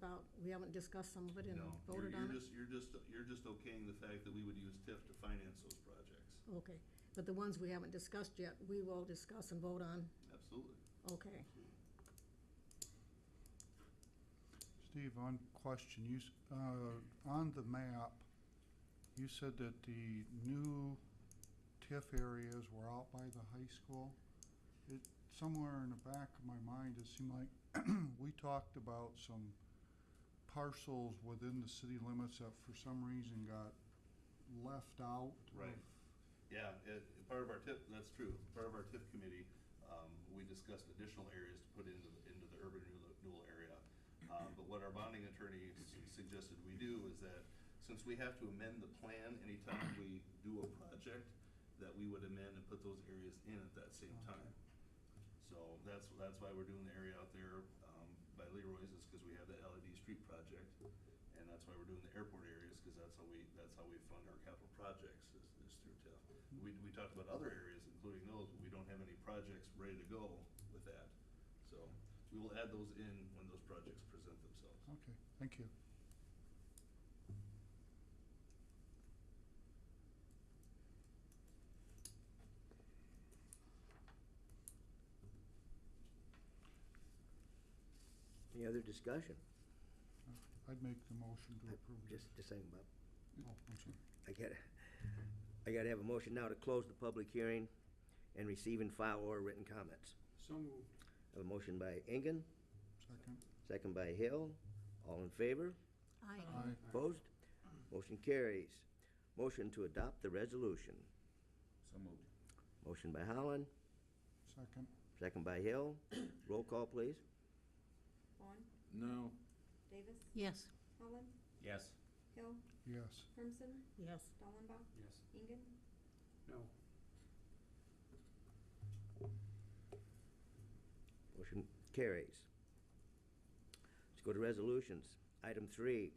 without, we haven't discussed some of it and No, voted on it? you're just okaying the fact that we would use TIF to finance those projects. Okay, but the ones we haven't discussed yet, we will discuss and vote on? Absolutely. Okay. Steve, on question, on the map, you said that the new TIF areas were out by the high school. Somewhere in the back of my mind, it seemed like we talked about some parcels within the city limits that for some reason got left out. Right. Yeah, part of our TIF, that's true. Part of our TIF committee, we discussed additional areas to put into the urban renewal area. But what our bonding attorney suggested we do is that since we have to amend the plan anytime we do a project, that we would amend and put those areas in at that same time. So that's why we're doing the area out there by Leroy's, is because we have the LED street project, and that's why we're doing the airport areas, because that's how we fund our capital projects is through TIF. We talked about other areas, including those, but we don't have any projects ready to go with that. So we will add those in when those projects present themselves. Okay, thank you. Any other discussion? I'd make the motion to approve. Just a second, Bob. Oh, I'm sorry. I gotta have a motion now to close the public hearing and receive and file or written comments. So moved. I have a motion by Engen, Second. second by Hill. All in favor? Aye. Aye. Opposed? Motion carries. Motion to adopt the resolution. So moved. Motion by Holland, Second. second by Hill. Roll call, please. Vaughn, No. Davis, Yes. Holland, Yes. Hill, Yes. Hermson, Yes. Dallenbach, Yes. Ingen, No. Motion carries. Let's go to resolutions. Item 3,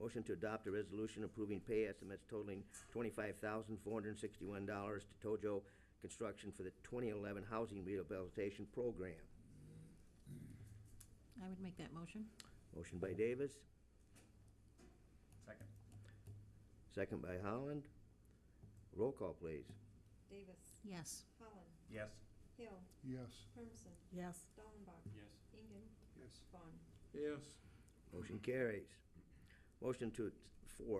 motion to adopt a resolution approving pay estimates totaling $25,461 to Tojo Construction for the 2011 Housing Rehabilitation Program. I would make that motion. Motion by Davis, Second. second by Holland. Roll call, please. Davis, Yes. Holland, Yes. Hill, Yes. Hermson, Yes. Dallenbach, Yes. Ingen, Yes. Vaughn. Yes. Motion carries.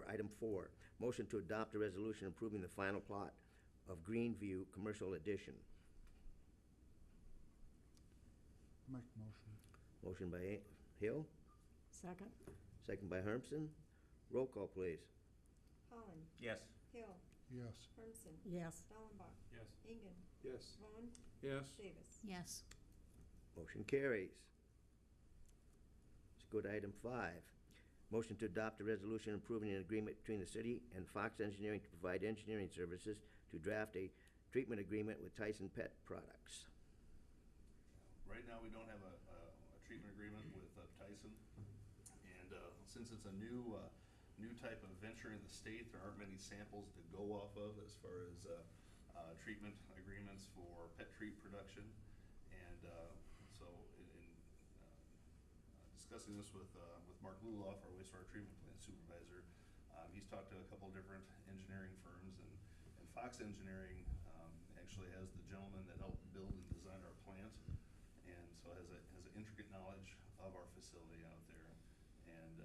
Item 4, motion to adopt a resolution approving the final plot of Greenview Commercial Edition. Make motion. Motion by Hill, Second. second by Hermson. Roll call, please. Holland, Yes. Hill, Yes. Hermson, Yes. Dallenbach, Yes. Ingen, Yes. Vaughn, Yes. Davis. Yes. Motion carries. Let's go to item 5. Motion to adopt a resolution approving an agreement between the city and Fox Engineering to provide engineering services to draft a treatment agreement with Tyson Pet Products. Right now, we don't have a treatment agreement with Tyson, and since it's a new type of venture in the state, there aren't many samples to go off of as far as treatment agreements for pet treat production. And so in discussing this with Mark Luloff, our wastewater treatment plant supervisor, he's talked to a couple different engineering firms, and Fox Engineering actually has the gentleman that helped build and design our plant, and so has an intricate knowledge of our facility out there. And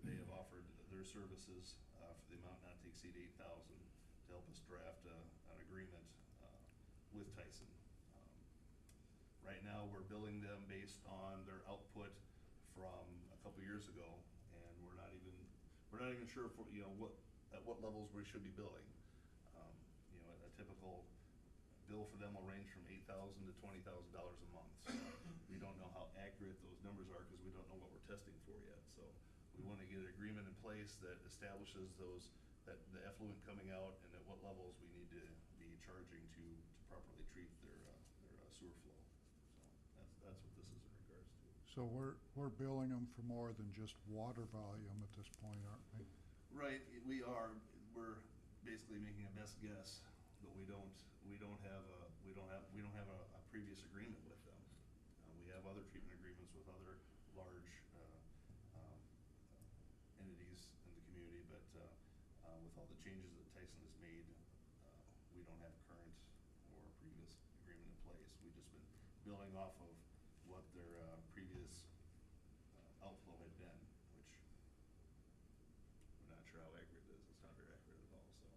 they have offered their services for the amount not to exceed $8,000 to help us draft an agreement with Tyson. Right now, we're billing them based on their output from a couple years ago, and we're not even sure if at what levels we should be billing. A typical bill for them will range from $8,000 to $20,000 a month. So we don't know how accurate those numbers are because we don't know what we're testing for yet. So we want to get an agreement in place that establishes that the effluent coming out and at what levels we need to be charging to properly treat their sewer flow. So that's what this is in regards to. So we're billing them for more than just water volume at this point, aren't we? Right, we are. We're basically making a best guess, but we don't have a previous agreement with them. We have other treatment agreements with other large all the changes that Tyson has made, we don't have current or previous agreement in place. We've just been building off of what their previous outflow had been, which we're not sure how accurate it is. It's not very accurate at all, so.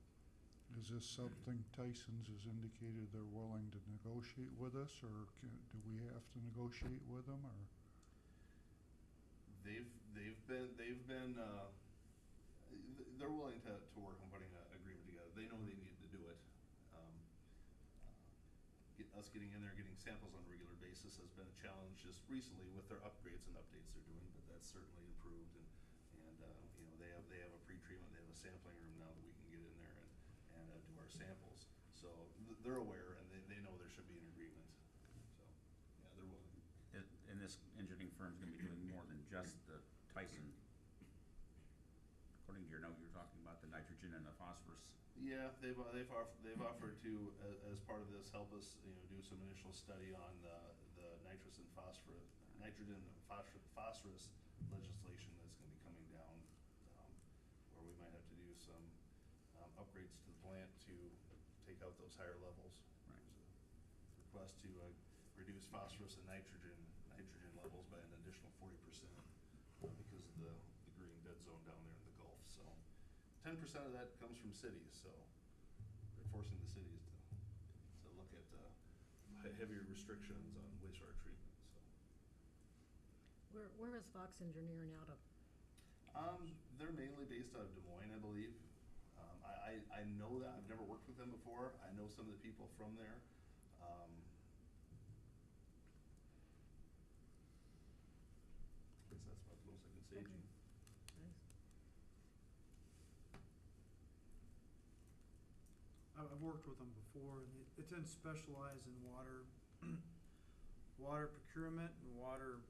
Is this something Tyson's has indicated they're willing to negotiate with us, or do we have to negotiate with them, or? They're willing to work on putting an agreement together. They know they need to do it. Getting in there, getting samples on a regular basis has been a challenge just recently with their upgrades and updates they're doing, but that's certainly improved, and you know, they have a pre-treatment, they have a sampling room now that we can get in there and do our samples. So they're aware, and they know there should be an agreement. So, yeah, they're willing. And this engineering firm's gonna be doing more than just the Tyson. According to your note, you're talking about the nitrogen and the phosphorus. Yeah, they've offered to, as part of this, help us, you know, do some initial study on the nitrogen and phosphorus legislation that's gonna be coming down, where we might have to do some upgrades to the plant to take out those higher levels. Right. There's a request to reduce phosphorus and nitrogen levels by an additional 40%, because of the green dead zone down there in the Gulf. So 10% of that comes from cities, so they're forcing the cities to look at heavier restrictions on wastewater treatment, so. Where is Fox Engineering out of? They're mainly based out of Des Moines, I believe. I know that, I've never worked with them before. I know some of the people from there. I guess that's about the most I can say, Okay. Gene. Nice. I've worked with them before, and it tends to specialize in water, water procurement and water